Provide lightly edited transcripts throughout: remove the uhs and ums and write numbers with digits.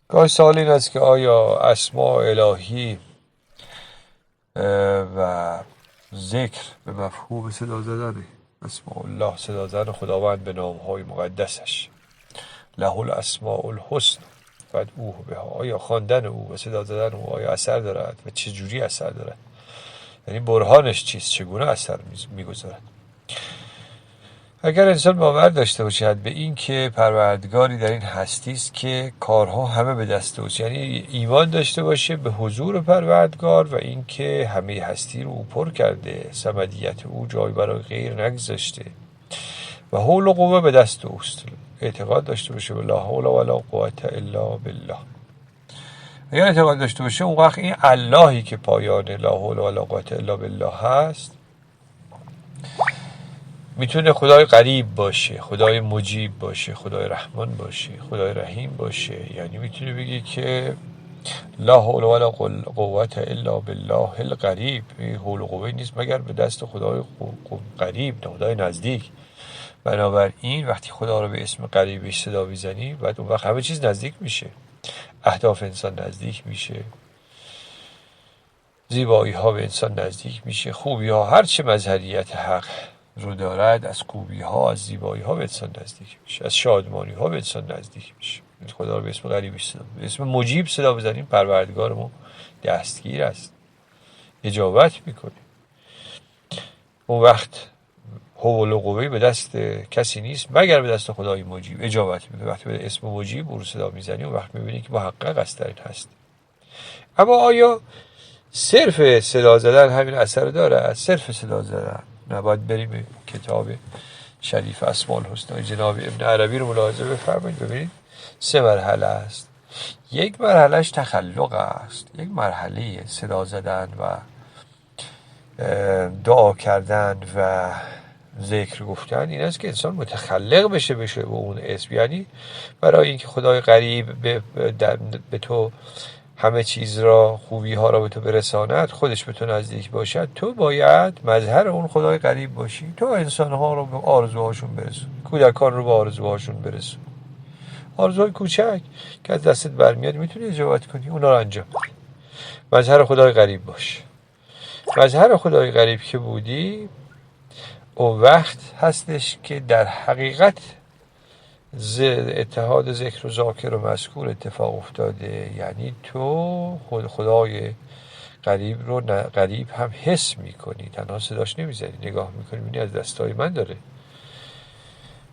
گاهی سوال این است که آیا اسماء الهی و ذکر به مفهوم صدا زدنه؟ اسماء الله صدا زدن خداوند به نامهای مقدسش، له الاسماء الحسن فادعوه بها. آیا خواندن او و صدا زدن او آیا اثر دارد و چه جوری اثر دارد؟ یعنی برهانش چیست، چگونه اثر میگذارد؟ اگر انسان باور داشته باشد به این که پروردگاری در این هستی است که کارها همه به دست اوست، یعنی ایمان داشته باشه به حضور پروردگار و اینکه همه هستی رو او پر کرده، صمدیت او جای برای غیر نگذاشته و حول و قوه به دست اوست، اعتقاد داشته باشه به لا حول ولا قوة الا بالله. اگر اعتقاد داشته باشه اون وقت این اللهی که پایان لا حول ولا قوة الا بالله هست میتونه خدای قریب باشه، خدای مجیب باشه، خدای رحمان باشه، خدای رحیم باشه. یعنی میتونه بگی که لا حول ولا قوة الا بالله القریب. این حول و قوه نیست مگر به دست خدای قریب، خدای نزدیک. بنابراین وقتی خدا رو به اسم قریبش صدا میزنی بعد اون وقت همه چیز نزدیک میشه، اهداف انسان نزدیک میشه، زیبایی ها به انسان نزدیک میشه، خوبی ها، هر چه مظهریت حق رو دارد از خوبی ها، از زیبایی ها به انسان نزدیک میشه، از شادمانی ها به انسان نزدیک میشه. خدا رو به اسم غریبش صدا، به اسم مجیب صدا بزنیم پروردگارمون دستگیر است، اجابت میکنه. اون وقت حول و قوه به دست کسی نیست مگر به دست خدای مجیب، اجابت میکنه. وقتی به اسم مجیب او رو صدا میزنی اون وقت میبینی که محقق است در این هست. اما آیا صرف صدا زدن همین اثر داره؟ صرف صدا زدن نباید بریم کتاب شریف اسماء الحسنی جناب ابن عربی رو ملاحظه بفرمایید، ببینید 3 مرحله است. یک مرحلهش تخلق است، یک مرحله صدا زدن و دعا کردن و ذکر گفتن این است که انسان متخلق بشه به اون اسم. یعنی برای اینکه خدای قریب به تو همه چیز را، خوبی ها را به تو برساند، خودش به تو نزدیک باشد، تو باید مظهر اون خدای قریب باشی. تو انسان ها رو به آرزوهاشون برسون، کودکان رو به آرزوهاشون برسون، آرزوهای کوچک که از دستت برمیاد میتونی اجابت کنی، اونا رو انجام بدی. مظهر خدای قریب باش. مظهر خدای غریب که بودی اون وقت هستش که در حقیقت اتحاد ذکر و ذاکر و مذکور اتفاق افتاده. یعنی تو خدای قریب رو قریب هم حس میکنی، تنها صداش نمیزنی، نگاه میکنی میبینی از دستای من داره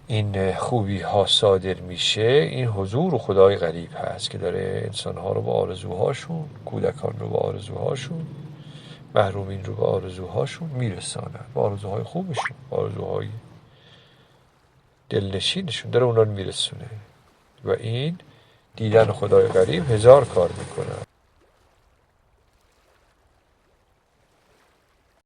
این خوبی ها صادر میشه. این حضور خدای غریب هست که داره انسان ها رو با آرزوهاشون، کودکان رو با آرزوهاشون، محرومین رو به آرزوهاشون میرسانن، با آرزوهای خوبشون، با آرزوهای دلنشینشون داره اونا رو میرسونه. و این دیدن خدای غریب 1000 کار میکنه.